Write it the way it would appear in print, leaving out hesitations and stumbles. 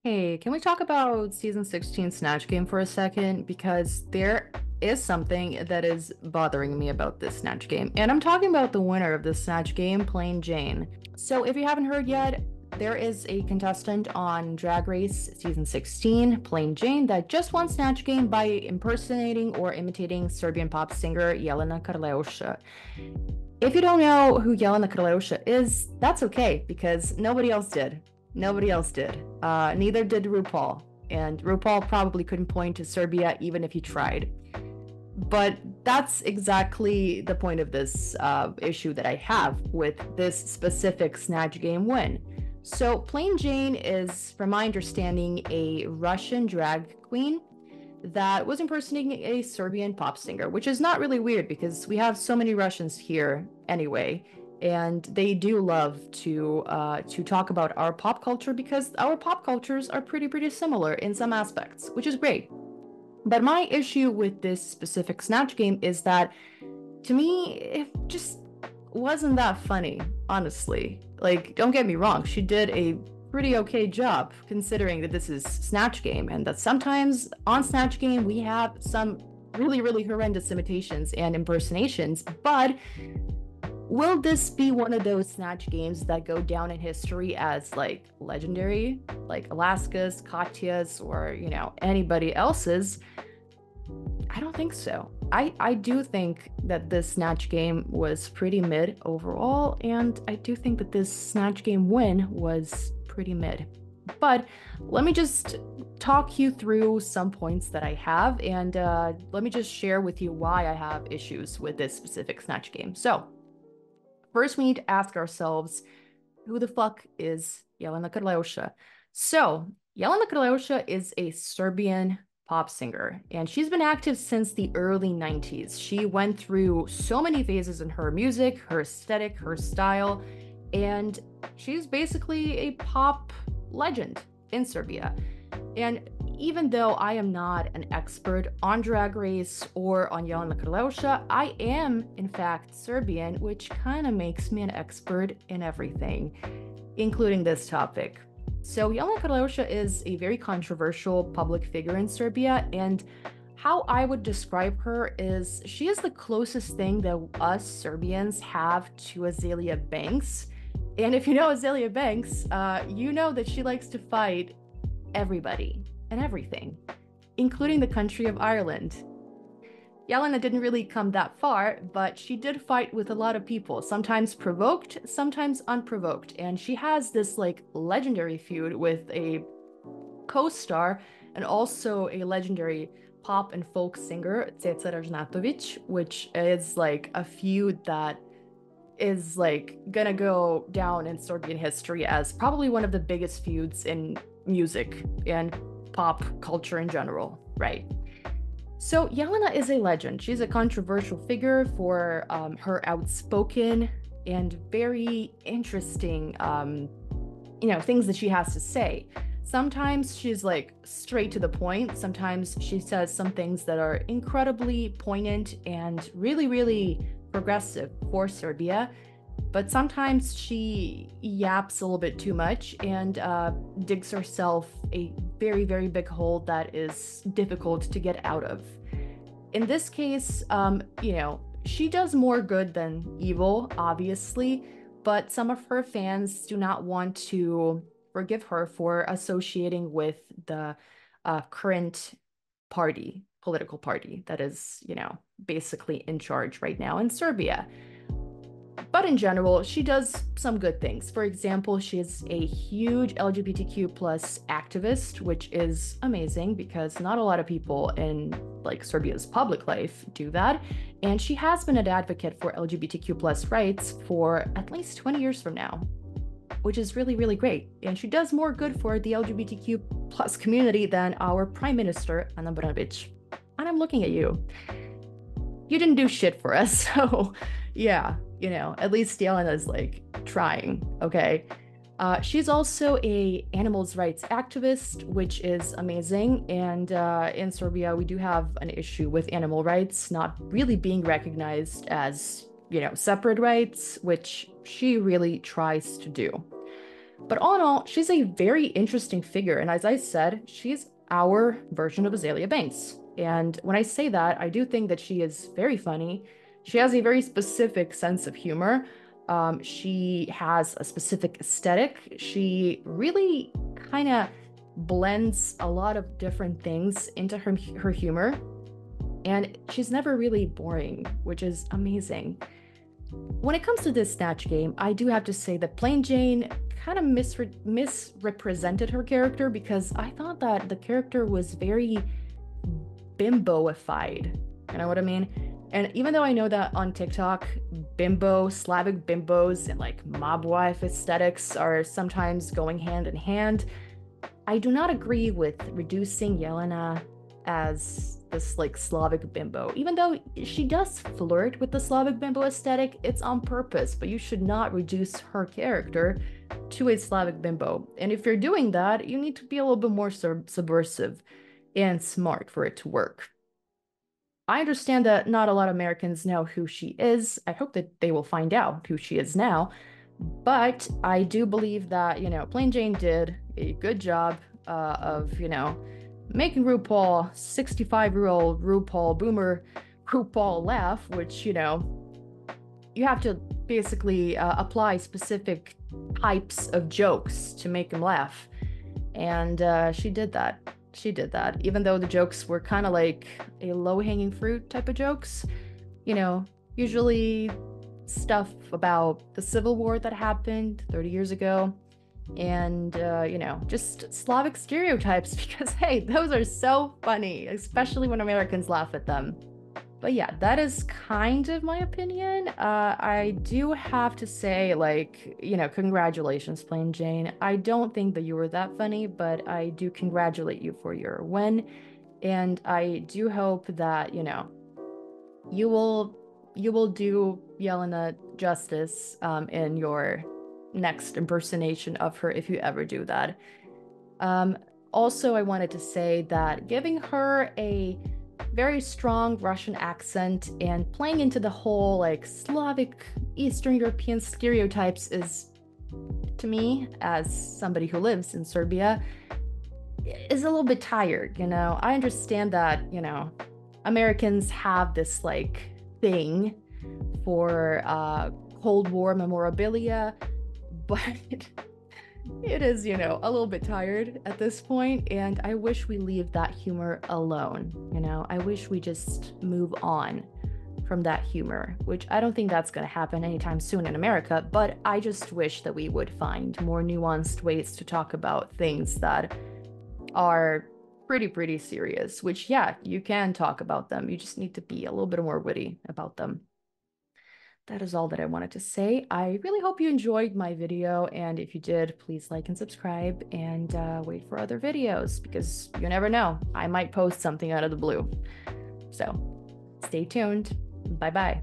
Hey, can we talk about season 16 Snatch Game for a second? Because there is something that is bothering me about this Snatch Game. And I'm talking about the winner of this Snatch Game, Plain Jane. So if you haven't heard yet, there is a contestant on Drag Race season 16, Plain Jane, that just won Snatch Game by impersonating or imitating Serbian pop singer Jelena Karleusa. If you don't know who Jelena Karleusa is, that's okay because nobody else did. Nobody else did. Neither did RuPaul. And RuPaul probably couldn't point to Serbia even if he tried. But that's exactly the point of this issue that I have with this specific Snatch Game win. So, Plain Jane is, from my understanding, a Russian drag queen that was impersonating a Serbian pop singer, which is not really weird because we have so many Russians here anyway, and they do love to talk about our pop culture because our pop cultures are pretty similar in some aspects, which is great. But my issue with this specific Snatch Game is that to me, it just wasn't that funny, honestly. Like, don't get me wrong, she did a pretty okay job considering that this is Snatch Game and that sometimes on Snatch Game we have some really horrendous imitations and impersonations. But will this be one of those Snatch Games that go down in history as like legendary, like Alaska's, Katya's, or anybody else's? I don't think so. I do think that this Snatch Game was pretty mid overall, and I do think that this Snatch Game win was pretty mid. But let me just talk you through some points that I have, and let me just share with you why I have issues with this specific Snatch Game. So, first we need to ask ourselves, who the fuck is Jelena Karleusa? So, Jelena Karleusa is a Serbian pop singer, and she's been active since the early 90s. She went through so many phases in her music, her aesthetic, her style, and she's basically a pop legend in Serbia. And even though I am not an expert on Drag Race or on Jelena Karleusa, I am, in fact, Serbian, which kind of makes me an expert in everything, including this topic. So Jelena Karleusa is a very controversial public figure in Serbia, and how I would describe her is she is the closest thing that us Serbians have to Azalea Banks. And if you know Azalea Banks, you know that she likes to fight everybody and everything, including the country of Ireland. Jelena didn't really come that far, but she did fight with a lot of people, sometimes provoked, sometimes unprovoked. And she has this like legendary feud with a co-star and also a legendary pop and folk singer, Ceca Ražnatović, which is like a feud that is like gonna go down in Serbian history as probably one of the biggest feuds in music and pop culture in general, right? So Jelena is a legend. She's a controversial figure for her outspoken and very interesting, things that she has to say. Sometimes she's like straight to the point. Sometimes she says some things that are incredibly poignant and really progressive for Serbia. But sometimes she yaps a little bit too much and digs herself a very big hole that is difficult to get out of. In this case, she does more good than evil, obviously, but some of her fans do not want to forgive her for associating with the current political party that is, basically in charge right now in Serbia. But in general, she does some good things. For example, she is a huge LGBTQ plus activist, which is amazing because not a lot of people in like Serbia's public life do that. And she has been an advocate for LGBTQ plus rights for at least 20 years from now, which is really great. And she does more good for the LGBTQ plus community than our Prime Minister, Ana Brnabić. And I'm looking at you. You didn't do shit for us, so yeah, at least Jelena is like trying, okay? She's also a animals rights activist, which is amazing. And in Serbia, we do have an issue with animal rights not really being recognized as, separate rights, which she really tries to do. But all in all, she's a very interesting figure. And as I said, she's our version of Azalea Banks. And when I say that, I do think that she is very funny. She has a very specific sense of humor. She has a specific aesthetic. She really kind of blends a lot of different things into her humor. And she's never really boring, which is amazing. When it comes to this Snatch Game, I do have to say that Plain Jane kind of misrepresented her character, because I thought that the character was very bimboified. You know what I mean? And even though I know that on TikTok, Slavic bimbos and like mob wife aesthetics are sometimes going hand in hand, I do not agree with reducing Jelena as this like Slavic bimbo. Even though she does flirt with the Slavic bimbo aesthetic, it's on purpose, but you should not reduce her character to a Slavic bimbo. And if you're doing that, you need to be a little bit more subversive and smart for it to work. I understand that not a lot of Americans know who she is. I hope that they will find out who she is now. But I do believe that, Plain Jane did a good job of, making RuPaul, 65-year-old RuPaul, boomer RuPaul laugh, which, you have to basically apply specific types of jokes to make him laugh. And she did that. She did that, even though the jokes were kind of like a low-hanging fruit type of jokes. Usually stuff about the Civil War that happened 30 years ago, and just Slavic stereotypes, because hey, those are so funny, especially when Americans laugh at them. But yeah, that is kind of my opinion. I do have to say, congratulations, Plain Jane. I don't think that you were that funny, but I do congratulate you for your win. And I do hope that, you will do Jelena justice in your next impersonation of her, if you ever do that. Also, I wanted to say that giving her a very strong Russian accent and playing into the whole like Slavic Eastern European stereotypes is, to me, as somebody who lives in Serbia, is a little bit tired. I understand that, Americans have this like thing for Cold War memorabilia, but it is, a little bit tired at this point, and I wish we leave that humor alone. I wish we just move on from that humor, which I don't think that's going to happen anytime soon in America, but I just wish that we would find more nuanced ways to talk about things that are pretty serious, which, yeah, you can talk about them. You just need to be a little bit more witty about them. That is all that I wanted to say. I really hope you enjoyed my video, and if you did, please like and subscribe, and wait for other videos, because you never know, I might post something out of the blue. So stay tuned. Bye-bye.